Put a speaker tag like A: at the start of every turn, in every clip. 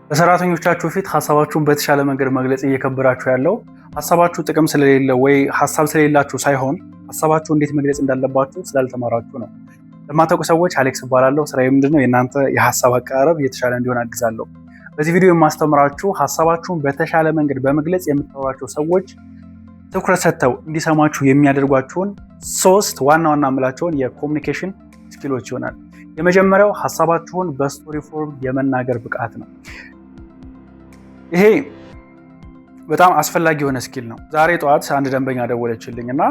A: በሰራተኞቻችሁ ፊት ሀሳባችሁን በተሻለ መንገድ መግለጽ እየከበዳችሁ ያለው ሀሳባችሁ ጥቅም ስለሌለ ወይ ሀሳብ ስለሌላችሁ ሳይሆን ሀሳባችሁ እንዴት መግለጽ እንዳለባችሁ ስላልተማራችሁ ነው። ለማታውቁ ሰዎች አሌክስ እባላለሁ። ስራዬ ምንድነው? የእናንተ የሀሳብ አቀራረብ የተሻለ እንዲሆን አግዛለሁ። በዚህ ቪዲዮ የማስተምራችሁ ሀሳባችሁን በተሻለ መንገድ በመግለጽ የምታወራቸው ሰዎች ትኩረት ሰጥተው እንዲሰማችሁ የሚያደርጓችሁን 3 ዋና ዋና የምላቸውን የኮሚኒኬሽን ስኪሎች ይሆናል። የመጀመሪያው ሀሳባችሁን በስቶሪ ፎርም የመናገር ብቃት ነው። ይሄ በጣም አስፈላጊ የሆነ ስኪል ነው። ዛሬ ጠዋት አንድ ደንበኛ ደወለችልኝ እና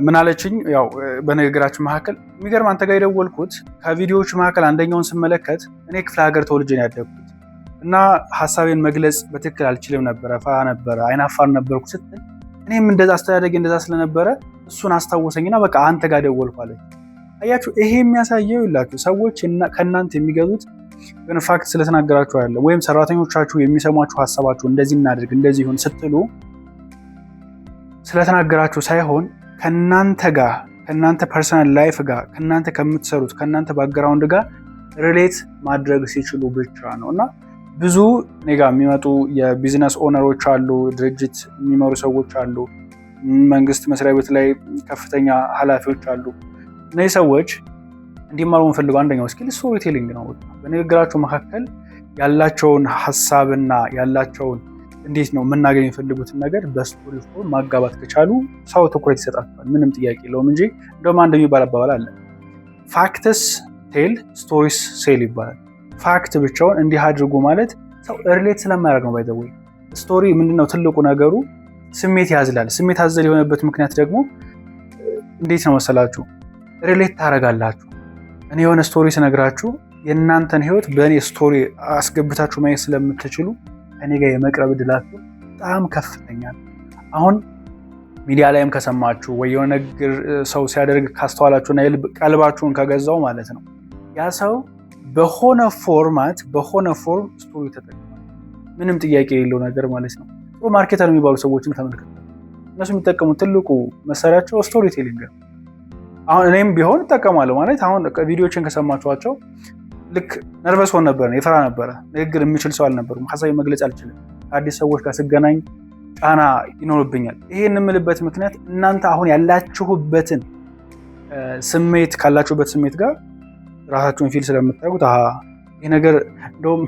A: ምን አለችኝ? ያው በንግግራችን መካከል የሚገርም አንተ ጋር የደወልኩት ከቪዲዮዎች መካከል አንደኛውን ስመለከት እኔ ክፍለ ሀገር ተወልጄ ነው ያደግኩት እና ሀሳቤን መግለጽ በትክክል አልችልም ነበረ፣ ፈራ ነበረ፣ አይናፋር ነበርኩ ስትል እኔም እንደዛ አስተዳደጌ እንደዛ ስለነበረ እሱን አስታወሰኝና በቃ አንተ ጋር ደወልኩ አለች። አያችሁ፣ ይሄ የሚያሳየው ይላችሁ ሰዎች ከእናንተ የሚገዙት ፋክት ስለተናገራችሁ አይደለም፣ ወይም ሰራተኞቻችሁ የሚሰሟችሁ ሀሳባችሁ እንደዚህ እናድርግ እንደዚህ ይሁን ስትሉ ስለተናገራችሁ ሳይሆን ከእናንተ ጋር ከእናንተ ፐርሰናል ላይፍ ጋር ከእናንተ ከምትሰሩት ከእናንተ ባክግራውንድ ጋር ሪሌት ማድረግ ሲችሉ ብቻ ነው። እና ብዙ እኔ ጋር የሚመጡ የቢዝነስ ኦነሮች አሉ፣ ድርጅት የሚመሩ ሰዎች አሉ፣ መንግስት መስሪያ ቤት ላይ ከፍተኛ ኃላፊዎች አሉ። እነዚህ ሰዎች እንዲማሩ የምፈልገው አንደኛው ስኪል ስቶሪ ቴሊንግ ነው። በንግግራቸው መካከል ያላቸውን ሀሳብና ያላቸውን እንዴት ነው መናገር የሚፈልጉትን ነገር በስቶሪ ፎርም ማጋባት ከቻሉ ሰው ትኩረት ይሰጣቸዋል። ምንም ጥያቄ የለውም እንጂ እንደውም አንድ የሚባል አባባል አለ፣ ፋክትስ ቴል ስቶሪስ ሴል ይባላል። ፋክት ብቻውን እንዲህ አድርጉ ማለት ሰው ሪሌት ስለማያደርግ ነው። ባይዘው ስቶሪ ምንድነው ትልቁ ነገሩ? ስሜት ያዝላል። ስሜት አዘል የሆነበት ምክንያት ደግሞ እንዴት ነው መሰላችሁ? ሪሌት ታደርጋላችሁ። እኔ የሆነ ስቶሪ ስነግራችሁ የእናንተን ህይወት በእኔ ስቶሪ አስገብታችሁ ማየት ስለምትችሉ ከኔ ጋር የመቅረብ እድላችሁ በጣም ከፍተኛ ነው። አሁን ሚዲያ ላይም ከሰማችሁ ወይ የሆነ ነገር ሰው ሲያደርግ ካስተዋላችሁና ቀልባችሁን ከገዛው ማለት ነው ያ ሰው በሆነ ፎርማት በሆነ ፎርም ስቶሪ ተጠቅሟል። ምንም ጥያቄ የሌለው ነገር ማለት ነው። ጥሩ ማርኬተር የሚባሉ ሰዎችን ተመልከቱ። እነሱ የሚጠቀሙት ትልቁ መሳሪያቸው ስቶሪ ቴሊንግ ነው። አሁን እኔም ቢሆን እጠቀማለሁ ማለት አሁን ቪዲዮችን ከሰማችኋቸው ልክ ነርቨስ ሆን ነበር፣ የፈራ ነበረ። ንግግር የምችል ሰው አልነበርኩም። ሀሳብ መግለጽ አልችልም። ከአዲስ ሰዎች ጋር ስገናኝ ጫና ይኖርብኛል። ይሄን የምልበት ምክንያት እናንተ አሁን ያላችሁበትን ስሜት ካላችሁበት ስሜት ጋር ራሳችሁን ፊል ስለምታዩት ይሄ ነገር እንደውም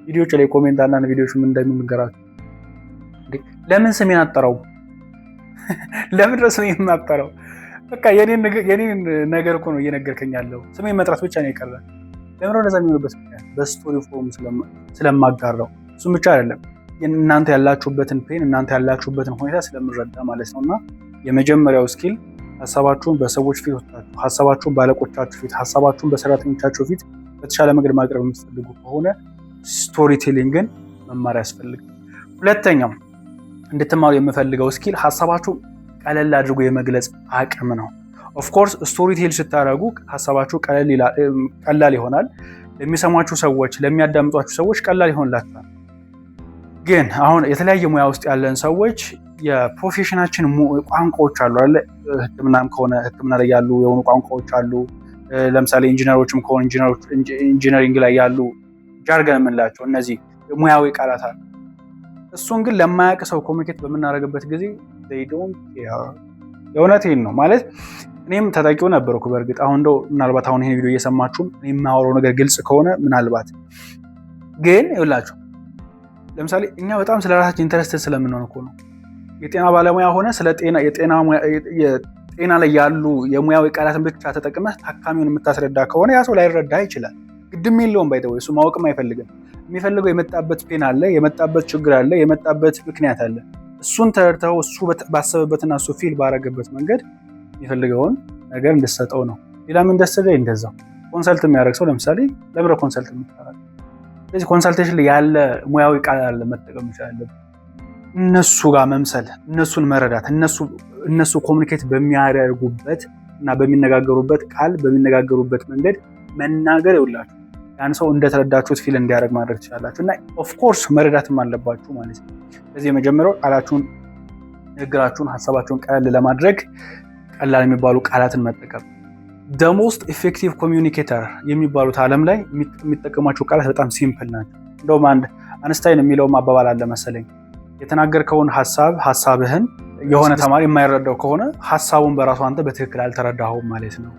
A: ቪዲዮች ላይ ኮሜንት አንዳንድ ቪዲዮች ምን እንደሚነገራችሁ ለምን ስሜን አጠራው? ለምን ነው ስሜን የማጠራው? በቃ የኔን ነገር እኮ ነው እየነገርከኝ ያለው። ስሜን መጥራት ብቻ ነው የቀረ። ለምን ነው እንደዛ የሚሆንበት ምክንያት? በስቶሪ ፎርም ስለማጋራው። እሱም ብቻ አይደለም እናንተ ያላችሁበትን ፔን እናንተ ያላችሁበትን ሁኔታ ስለምረዳ ማለት ነው። እና የመጀመሪያው ስኪል ሀሳባችሁን በሰዎች ፊት ወጣችሁ፣ ሀሳባችሁን ባለቆቻችሁ ፊት፣ ሀሳባችሁን በሰራተኞቻችሁ ፊት በተሻለ መንገድ ማቅረብ የምትፈልጉ ከሆነ ስቶሪ ቴሊንግን መማር ያስፈልጋል። ሁለተኛው እንድትማሩ የምፈልገው ስኪል ሀሳባችሁን ቀለል አድርጎ የመግለጽ አቅም ነው። ኦፍኮርስ ስቶሪ ቴል ስታደርጉ ሀሳባችሁ ቀላል ይሆናል። ለሚሰሟችሁ ሰዎች፣ ለሚያዳምጧችሁ ሰዎች ቀላል ይሆንላችኋል። ግን አሁን የተለያየ ሙያ ውስጥ ያለን ሰዎች የፕሮፌሽናችን ቋንቋዎች አሉ አይደል? ሕክምናም ከሆነ ሕክምና ላይ ያሉ የሆኑ ቋንቋዎች አሉ። ለምሳሌ ኢንጂነሮችም ከሆነ ኢንጂነሪንግ ላይ ያሉ ጃርገን የምንላቸው እነዚህ ሙያዊ ቃላት አሉ። እሱን ግን ለማያውቅ ሰው ኮሚኒኬት በምናደርግበት ጊዜ የእውነቴን ነው ማለት እኔም ተጠቂው ነበርኩ። በእርግጥ አሁን እንደው ምናልባት አሁን ይሄን ቪዲዮ እየሰማችሁም እኔ የማወራው ነገር ግልጽ ከሆነ ምናልባት ግን ይኸውላችሁ፣ ለምሳሌ እኛ በጣም ስለ ራሳችን ኢንተረስትድ ስለምንሆን እኮ ነው። የጤና ባለሙያ ሆነ ስለ ጤና ላይ ያሉ የሙያዊ ቃላትን ብቻ ተጠቅመህ ታካሚውን የምታስረዳ ከሆነ ያ ሰው ላይረዳ ይችላል። ግድም የለውም ባይተወይ እሱ ማወቅም አይፈልግም። የሚፈልገው የመጣበት ፔን አለ፣ የመጣበት ችግር አለ፣ የመጣበት ምክንያት አለ። እሱን ተረድተው እሱ ባሰበበትና እሱ ፊል ባረገበት መንገድ የሚፈልገውን ነገር እንድትሰጠው ነው። ሌላም ኢንዱስትሪ ላይ እንደዛው ኮንሰልት የሚያደርግ ሰው ለምሳሌ ለምረ ኮንሰልት የምታደርግ ስለዚህ ኮንሰልቴሽን ላይ ያለ ሙያዊ ቃል አለ መጠቀም ይችላል። እነሱ ጋር መምሰል፣ እነሱን መረዳት፣ እነሱ ኮሚኒኬት በሚያደርጉበት እና በሚነጋገሩበት ቃል በሚነጋገሩበት መንገድ መናገር ይውላችሁ ያን ሰው እንደተረዳችሁት ፊል እንዲያደርግ ማድረግ ትችላላችሁ። እና ኦፍኮርስ መረዳትም አለባችሁ ማለት ነው። ስለዚህ የመጀመሪያው ቃላችሁን፣ ንግግራችሁን፣ ሀሳባችሁን ቀለል ለማድረግ ቀላል የሚባሉ ቃላትን መጠቀም። the most effective communicator የሚባሉት ዓለም ላይ የሚጠቀሟቸው ቃላት በጣም ሲምፕል ናቸው። እንደውም አንድ አንስታይን የሚለው አባባል አለ መሰለኝ የተናገርከውን ሐሳብህን የሆነ ተማሪ የማይረዳው ከሆነ ሐሳቡን በራሱ አንተ በትክክል አልተረዳኸውም ማለት ነው።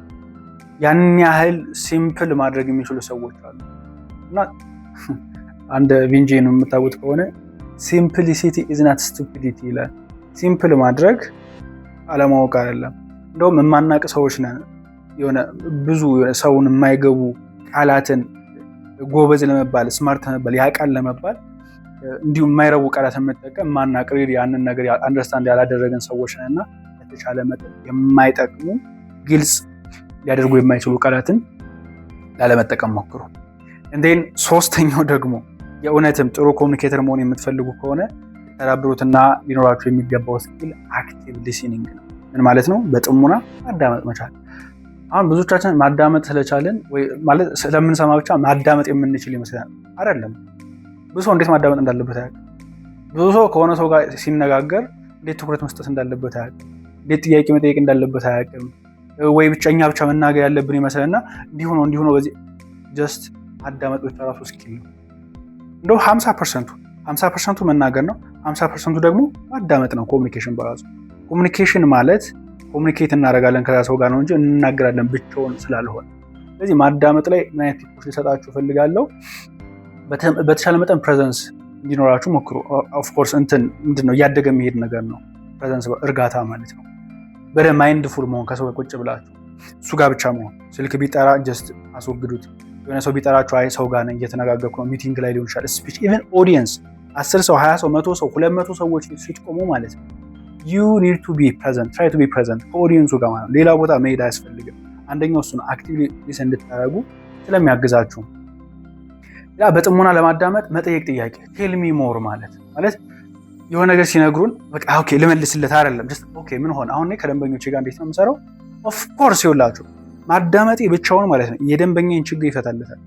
A: ያን ያህል ሲምፕል ማድረግ የሚችሉ ሰዎች አሉ እና አንድ ቪንጂን የምታውቁት ከሆነ simplicity is not stupidity ይላል። ሲምፕል ማድረግ አለማወቅ አይደለም። እንደውም የማናቅ ሰዎች ነን የሆነ ብዙ ሰውን የማይገቡ ቃላትን ጎበዝ ለመባል ስማርት ለመባል ያቃል ለመባል እንዲሁ የማይረቡ ቃላትን መጠቀም ማናቅ ያንን ነገር አንደርስታንድ ያላደረገን ሰዎች ነንና በተቻለ መጠን የማይጠቅሙ ግልጽ ሊያደርጉ የማይችሉ ቃላትን ላለመጠቀም ሞክሩ። እንደን ሶስተኛው ደግሞ የእውነትም ጥሩ ኮሙኒኬተር መሆን የምትፈልጉ ከሆነ ተራብሩትና ሊኖራችሁ የሚገባው ስኪል አክቲቭ ሊስኒንግ ነው። ምን ማለት ነው? በጥሞና ማዳመጥ መቻል። አሁን ብዙዎቻችን ማዳመጥ ስለቻለን ወይ ማለት ስለምንሰማ ብቻ ማዳመጥ የምንችል ይመስላል። አይደለም። ብዙ ሰው እንዴት ማዳመጥ እንዳለበት አያውቅም። ብዙ ሰው ከሆነ ሰው ጋር ሲነጋገር እንዴት ትኩረት መስጠት እንዳለበት አያውቅም። እንዴት ጥያቄ መጠየቅ እንዳለበት አያውቅም። ወይ ብቻኛ ብቻ መናገር ያለብን ይመስልና እንዲሁ ነው በዚህ ጀስት ማዳመጥ ብቻ ራሱ ስኪል ነው። እንደው 50% መናገር ነው፣ 50% ደግሞ ማዳመጥ ነው። ኮሙኒኬሽን በራሱ ኮሙኒኬሽን ማለት ኮሙኒኬት እናደርጋለን ከዛ ሰው ጋር ነው እንጂ እንናገራለን ብቻውን ስላልሆነ። ስለዚህ ማዳመጥ ላይ ምን አይነት ቲፖች ልሰጣችሁ ፈልጋለሁ። በተቻለ መጠን ፕሬዘንስ እንዲኖራችሁ ሞክሩ። ኦፍ ኮርስ ምንድነው እያደገ የሚሄድ ነገር ነው ፕሬዘንስ፣ እርጋታ ማለት ነው። በደንብ ማይንድፉል መሆን፣ ከሰው ቁጭ ብላችሁ እሱ ጋር ብቻ መሆን። ስልክ ቢጠራ ጀስት አስወግዱት። የሆነ ሰው ቢጠራችሁ አይ ሰው ጋር ነኝ እየተነጋገርኩ ነው፣ ሚቲንግ ላይ ሊሆን ይችላል። ስፒች ኢቨን ኦዲየንስ 10 ሰው 20 ሰው 100 ሰው 200 ሰዎች ፊት ቆሙ ማለት ነው። you need to be present, try to be present ከኦዲየንሱ ጋር ማለት ነው። ሌላ ቦታ መሄድ አያስፈልግም። አንደኛው እሱ ነው፣ አክቲቭሊ ሊስን እንድታደርጉ ስለሚያግዛችሁ። ያ በጥሞና ለማዳመጥ መጠየቅ ጥያቄ ቴል ሚ ሞር ማለት የሆነ ነገር ሲነግሩን በቃ ኦኬ ልመልስለት አይደለም ጀስት ኦኬ ምን ሆነ አሁን ከደንበኞቼ ጋር እንዴት ነው የምሰራው። ኦፍ ኮርስ ይውላችሁ ማዳመጤ ብቻውን ማለት ነው የደንበኛን ችግር ይፈታለታል።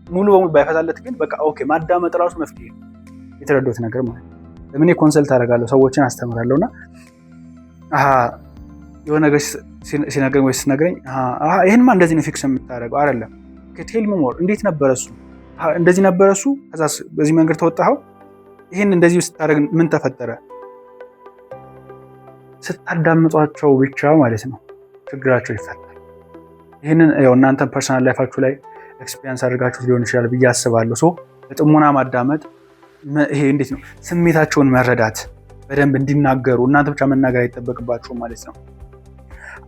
A: ሙሉ በሙሉ ባይፈታለት ግን በቃ ኦኬ ማዳመጥ ራሱ መፍትሄ የተረዳሁት ነገር ማለት ነው። ለምን ኮንሰልት አደርጋለሁ ሰዎችን አስተምራለሁና የሆነ ነገር ሲነግረኝ ወይ ሲነግረኝ ይሄንማ እንደዚህ ነው ፊክስ የምታደርገው አይደለም ቴል ሚ ሞር እንዴት ነበር እሱ እንደዚህ ነበር እሱ ከዛ በዚህ መንገድ ተወጣው ይሄን እንደዚህ ስታደርግ ምን ተፈጠረ። ስታዳምጧቸው ብቻ ማለት ነው ችግራቸው ይፈታል። ይሄንን እናንተ ፐርሰናል ላይፋችሁ ላይ ኤክስፒሪየንስ አድርጋችሁ ሊሆን ይችላል ብዬ አስባለሁ። ሶ በጥሞና ማዳመጥ ይሄ እንዴት ነው ስሜታቸውን መረዳት፣ በደንብ እንዲናገሩ እናንተ ብቻ መናገር አይጠበቅባችሁም ማለት ነው።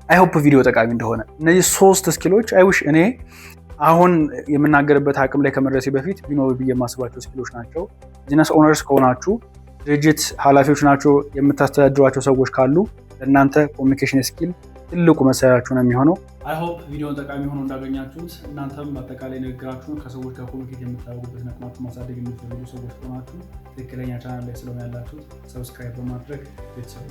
A: አይ ሆፕ ቪዲዮ ጠቃሚ እንደሆነ እነዚህ 3 ስኪሎች አይ ዊሽ እኔ አሁን የምናገርበት አቅም ላይ ከመድረሴ በፊት ቢኖሩ ብዬ የማስባቸው ስኪሎች ናቸው። ቢዝነስ ኦነርስ ከሆናችሁ ድርጅት ኃላፊዎች ናቸው የምታስተዳድሯቸው ሰዎች ካሉ ለእናንተ ኮሚኒኬሽን ስኪል ትልቁ መሳሪያችሁ ነው የሚሆነው። አይ ሆፕ ቪዲዮን ጠቃሚ ሆኖ እንዳገኛችሁት እናንተም በአጠቃላይ ንግግራችሁን ከሰዎች ጋር ኮሚኒኬት የምታደርጉበት ነቅማችሁ ማሳደግ የምትፈልጉ ሰዎች ከሆናችሁ ትክክለኛ ቻናል ላይ ስለሆነ ያላችሁት ሰብስክራይብ በማድረግ ቤተሰብ